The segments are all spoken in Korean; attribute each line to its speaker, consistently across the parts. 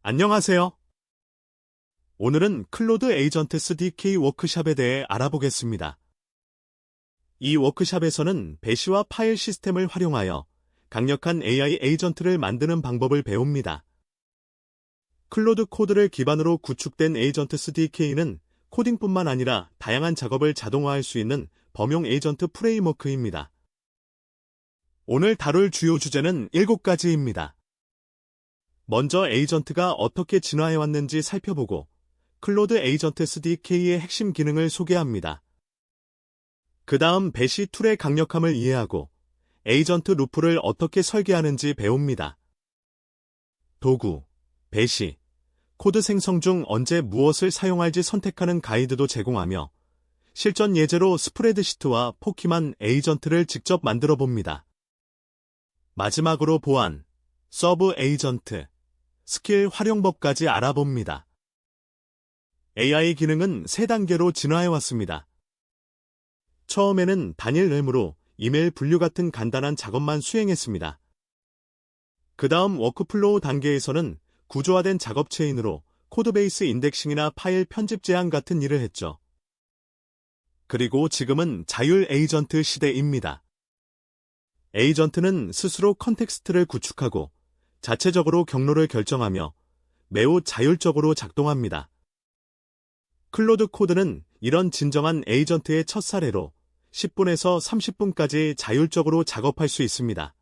Speaker 1: 안녕하세요. 오늘은 클로드 에이전트 SDK 워크샵에 대해 알아보겠습니다. 이 워크샵에서는 배시와 파일 시스템을 활용하여 강력한 AI 에이전트를 만드는 방법을 배웁니다. 클로드 코드를 기반으로 구축된 에이전트 SDK는 코딩뿐만 아니라 다양한 작업을 자동화할 수 있는 범용 에이전트 프레임워크입니다. 오늘 다룰 주요 주제는 7가지입니다. 먼저 에이전트가 어떻게 진화해왔는지 살펴보고 클로드 에이전트 SDK의 핵심 기능을 소개합니다. 그 다음 배시 툴의 강력함을 이해하고 에이전트 루프를 어떻게 설계하는지 배웁니다. 도구, 배시, 코드 생성 중 언제 무엇을 사용할지 선택하는 가이드도 제공하며 실전 예제로 스프레드시트와 포키만 에이전트를 직접 만들어 봅니다. 마지막으로 보안, 서브 에이전트, 스킬 활용법까지 알아봅니다. AI 기능은 3단계로 진화해왔습니다. 처음에는 단일 램으로 이메일 분류 같은 간단한 작업만 수행했습니다. 그 다음 워크플로우 단계에서는 구조화된 작업 체인으로 코드베이스 인덱싱이나 파일 편집 제한 같은 일을 했죠. 그리고 지금은 자율 에이전트 시대입니다. 에이전트는 스스로 컨텍스트를 구축하고 자체적으로 경로를 결정하며 매우 자율적으로 작동합니다. 클로드 코드는 이런 진정한 에이전트의 첫 사례로 10분에서 30분까지 자율적으로 작업할 수 있습니다.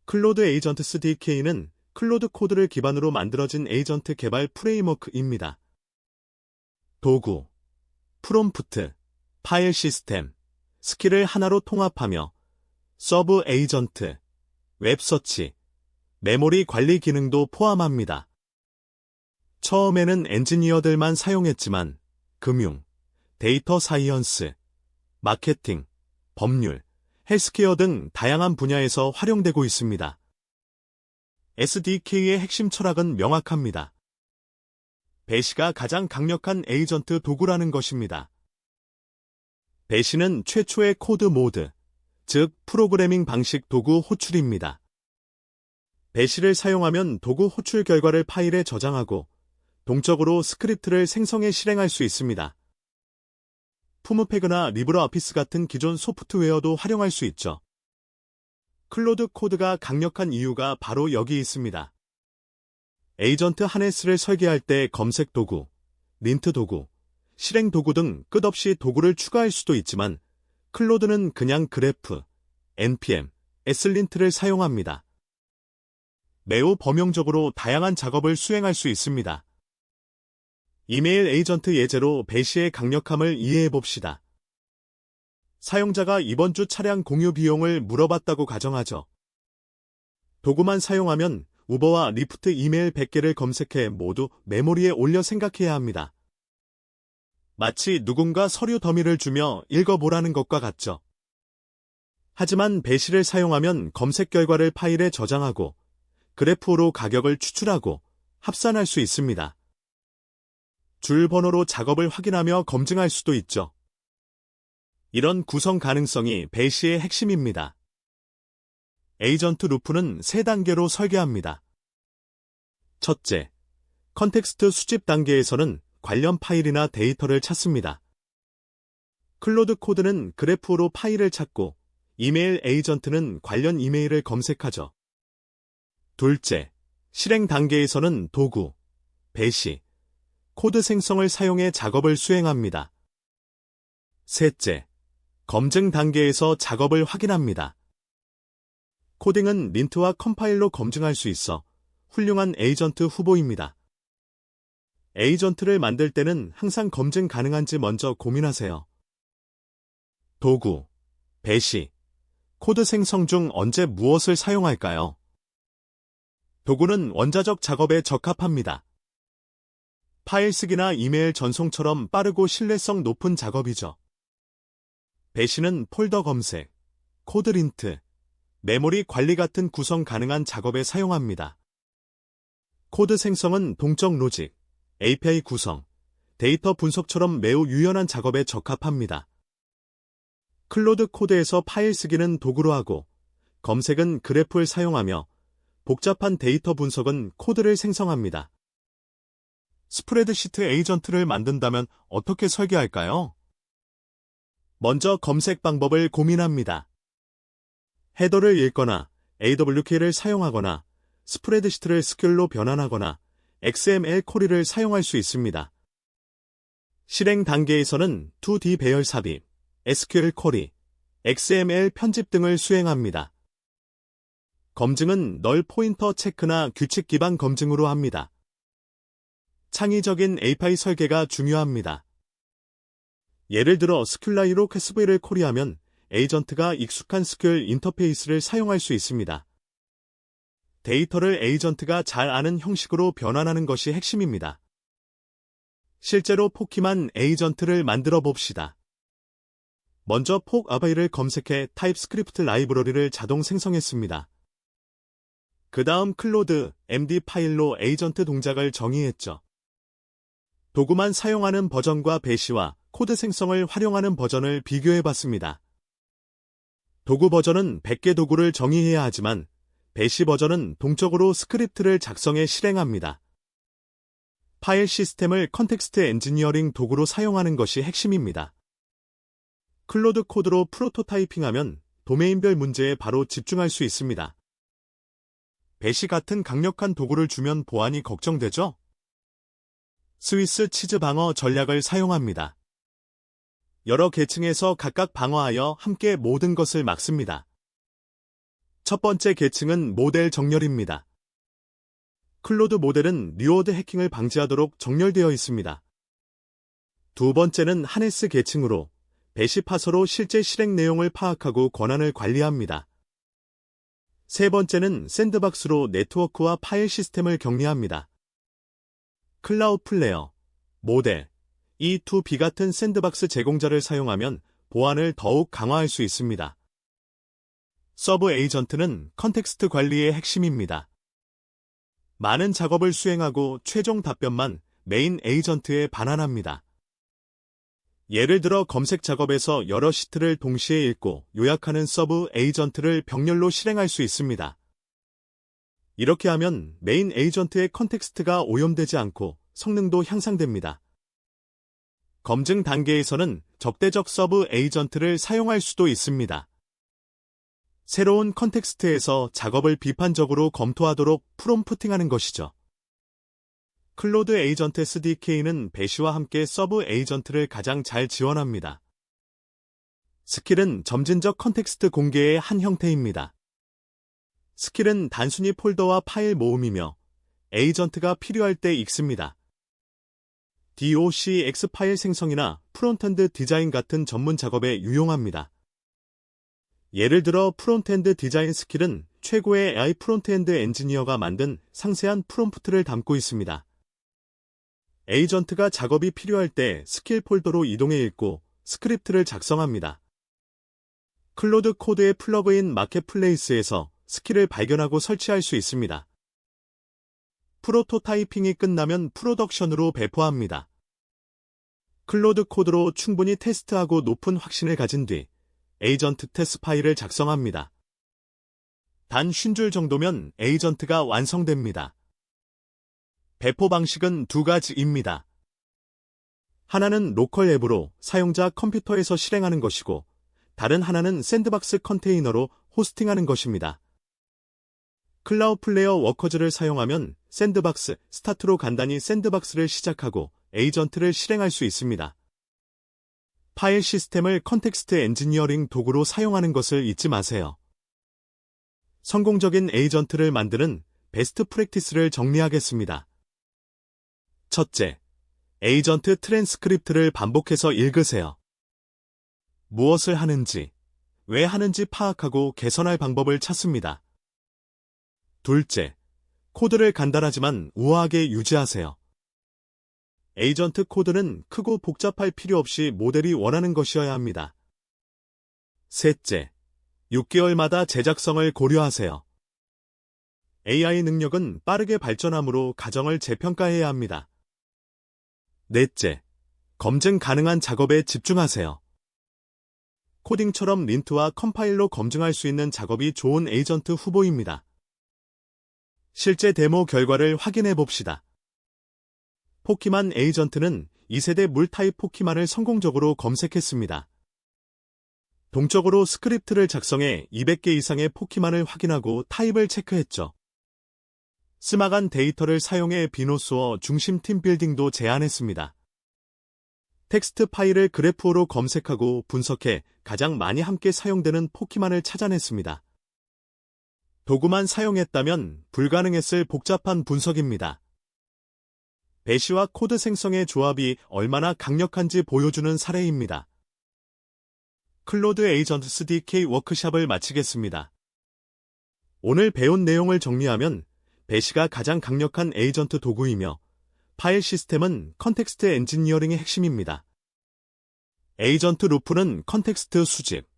Speaker 1: 클로드 에이전트 SDK는 클로드 코드를 기반으로 만들어진 에이전트 개발 프레임워크입니다. 도구, 프롬프트, 파일 시스템, 스킬을 하나로 통합하며 서브 에이전트, 웹서치, 메모리 관리 기능도 포함합니다. 처음에는 엔지니어들만 사용했지만 금융, 데이터 사이언스, 마케팅, 법률, 헬스케어 등 다양한 분야에서 활용되고 있습니다. SDK의 핵심 철학은 명확합니다. 배시가 가장 강력한 에이전트 도구라는 것입니다. 배시는 최초의 코드 모드, 즉 프로그래밍 방식 도구 호출입니다. 배시를 사용하면 도구 호출 결과를 파일에 저장하고 동적으로 스크립트를 생성해 실행할 수 있습니다. 푸무패그나 리브라오피스 같은 기존 소프트웨어도 활용할 수 있죠. 클로드 코드가 강력한 이유가 바로 여기 있습니다. 에이전트 하네스를 설계할 때 검색 도구, 린트 도구, 실행 도구 등 끝없이 도구를 추가할 수도 있지만 클로드는 그냥 그래프, npm, slin트를 사용합니다. 매우 범용적으로 다양한 작업을 수행할 수 있습니다. 이메일 에이전트 예제로 배시의 강력함을 이해해봅시다. 사용자가 이번 주 차량 공유 비용을 물어봤다고 가정하죠. 도구만 사용하면 우버와 리프트 이메일 100개를 검색해 모두 메모리에 올려 생각해야 합니다. 마치 누군가 서류 더미를 주며 읽어보라는 것과 같죠. 하지만 배시를 사용하면 검색 결과를 파일에 저장하고 그래프로 가격을 추출하고 합산할 수 있습니다. 줄 번호로 작업을 확인하며 검증할 수도 있죠. 이런 구성 가능성이 배시의 핵심입니다. 에이전트 루프는 3단계로 설계합니다. 첫째, 컨텍스트 수집 단계에서는 관련 파일이나 데이터를 찾습니다. 클로드 코드는 그래프로 파일을 찾고 이메일 에이전트는 관련 이메일을 검색하죠. 둘째, 실행 단계에서는 도구, 배시, 코드 생성을 사용해 작업을 수행합니다. 셋째, 검증 단계에서 작업을 확인합니다. 코딩은 린트와 컴파일로 검증할 수 있어 훌륭한 에이전트 후보입니다. 에이전트를 만들 때는 항상 검증 가능한지 먼저 고민하세요. 도구, 배시, 코드 생성 중 언제 무엇을 사용할까요? 도구는 원자적 작업에 적합합니다. 파일 쓰기나 이메일 전송처럼 빠르고 신뢰성 높은 작업이죠. 배시는 폴더 검색, 코드 린트, 메모리 관리 같은 구성 가능한 작업에 사용합니다. 코드 생성은 동적 로직, API 구성, 데이터 분석처럼 매우 유연한 작업에 적합합니다. 클로드 코드에서 파일 쓰기는 도구로 하고 검색은 그래프를 사용하며 복잡한 데이터 분석은 코드를 생성합니다. 스프레드시트 에이전트를 만든다면 어떻게 설계할까요? 먼저 검색 방법을 고민합니다. 헤더를 읽거나 AWK를 사용하거나 스프레드시트를 스큐얼로 변환하거나 XML 쿼리를 사용할 수 있습니다. 실행 단계에서는 2D 배열 삽입, SQL 쿼리, XML 편집 등을 수행합니다. 검증은 널 포인터 체크나 규칙 기반 검증으로 합니다. 창의적인 API 설계가 중요합니다. 예를 들어 스큘라이로 SV를 쿼리하면 에이전트가 익숙한 SQL 인터페이스를 사용할 수 있습니다. 데이터를 에이전트가 잘 아는 형식으로 변환하는 것이 핵심입니다. 실제로 포키만 에이전트를 만들어 봅시다. 먼저 폭아바이를 검색해 타입스크립트 라이브러리를 자동 생성했습니다. 그 다음 클로드 MD 파일로 에이전트 동작을 정의했죠. 도구만 사용하는 버전과 배시와 코드 생성을 활용하는 버전을 비교해봤습니다. 도구 버전은 100개 도구를 정의해야 하지만 배시 버전은 동적으로 스크립트를 작성해 실행합니다. 파일 시스템을 컨텍스트 엔지니어링 도구로 사용하는 것이 핵심입니다. 클로드 코드로 프로토타이핑하면 도메인별 문제에 바로 집중할 수 있습니다. 배시 같은 강력한 도구를 주면 보안이 걱정되죠? 스위스 치즈 방어 전략을 사용합니다. 여러 계층에서 각각 방어하여 함께 모든 것을 막습니다. 첫 번째 계층은 모델 정렬입니다. 클로드 모델은 뉴워드 해킹을 방지하도록 정렬되어 있습니다. 두 번째는 하네스 계층으로 배시 파서로 실제 실행 내용을 파악하고 권한을 관리합니다. 세 번째는 샌드박스로 네트워크와 파일 시스템을 격리합니다. 클라우플레어, 모델, E2B 같은 샌드박스 제공자를 사용하면 보안을 더욱 강화할 수 있습니다. 서브 에이전트는 컨텍스트 관리의 핵심입니다. 많은 작업을 수행하고 최종 답변만 메인 에이전트에 반환합니다. 예를 들어 검색 작업에서 여러 시트를 동시에 읽고 요약하는 서브 에이전트를 병렬로 실행할 수 있습니다. 이렇게 하면 메인 에이전트의 컨텍스트가 오염되지 않고 성능도 향상됩니다. 검증 단계에서는 적대적 서브 에이전트를 사용할 수도 있습니다. 새로운 컨텍스트에서 작업을 비판적으로 검토하도록 프롬프팅하는 것이죠. 클로드 에이전트 SDK는 배시와 함께 서브 에이전트를 가장 잘 지원합니다. 스킬은 점진적 컨텍스트 공개의 한 형태입니다. 스킬은 단순히 폴더와 파일 모음이며 에이전트가 필요할 때 읽습니다. DOCX 파일 생성이나 프론트엔드 디자인 같은 전문 작업에 유용합니다. 예를 들어 프론트엔드 디자인 스킬은 최고의 AI 프론트엔드 엔지니어가 만든 상세한 프롬프트를 담고 있습니다. 에이전트가 작업이 필요할 때 스킬 폴더로 이동해 읽고 스크립트를 작성합니다. 클로드 코드의 플러그인 마켓플레이스에서 스킬을 발견하고 설치할 수 있습니다. 프로토타이핑이 끝나면 프로덕션으로 배포합니다. 클로드 코드로 충분히 테스트하고 높은 확신을 가진 뒤 에이전트 테스트 파일을 작성합니다. 단 50줄 정도면 에이전트가 완성됩니다. 배포 방식은 두 가지입니다. 하나는 로컬 앱으로 사용자 컴퓨터에서 실행하는 것이고 다른 하나는 샌드박스 컨테이너로 호스팅하는 것입니다. 클라우플레어 워커즈를 사용하면 샌드박스, 스타트로 간단히 샌드박스를 시작하고 에이전트를 실행할 수 있습니다. 파일 시스템을 컨텍스트 엔지니어링 도구로 사용하는 것을 잊지 마세요. 성공적인 에이전트를 만드는 베스트 프랙티스를 정리하겠습니다. 첫째, 에이전트 트랜스크립트를 반복해서 읽으세요. 무엇을 하는지, 왜 하는지 파악하고 개선할 방법을 찾습니다. 둘째, 코드를 간단하지만 우아하게 유지하세요. 에이전트 코드는 크고 복잡할 필요 없이 모델이 원하는 것이어야 합니다. 셋째, 6개월마다 제작성을 고려하세요. AI 능력은 빠르게 발전하므로 가정을 재평가해야 합니다. 넷째, 검증 가능한 작업에 집중하세요. 코딩처럼 린트와 컴파일로 검증할 수 있는 작업이 좋은 에이전트 후보입니다. 실제 데모 결과를 확인해 봅시다. 포키만 에이전트는 2세대 물타입 포키만을 성공적으로 검색했습니다. 동적으로 스크립트를 작성해 200개 이상의 포키만을 확인하고 타입을 체크했죠. 스마간 데이터를 사용해 비노스워 중심 팀 빌딩도 제안했습니다. 텍스트 파일을 그래프로 검색하고 분석해 가장 많이 함께 사용되는 포키만을 찾아냈습니다. 도구만 사용했다면 불가능했을 복잡한 분석입니다. 배시와 코드 생성의 조합이 얼마나 강력한지 보여주는 사례입니다. 클로드 에이전트 SDK 워크샵을 마치겠습니다. 오늘 배운 내용을 정리하면 배시가 가장 강력한 에이전트 도구이며 파일 시스템은 컨텍스트 엔지니어링의 핵심입니다. 에이전트 루프는 컨텍스트 수집,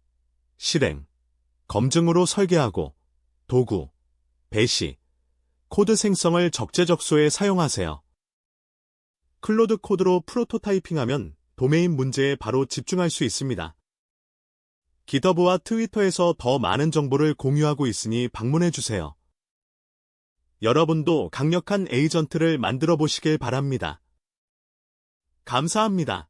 Speaker 1: 실행, 검증으로 설계하고 도구, 배시, 코드 생성을 적재적소에 사용하세요. 클로드 코드로 프로토타이핑하면 도메인 문제에 바로 집중할 수 있습니다. 깃허브와 트위터에서 더 많은 정보를 공유하고 있으니 방문해주세요. 여러분도 강력한 에이전트를 만들어 보시길 바랍니다. 감사합니다.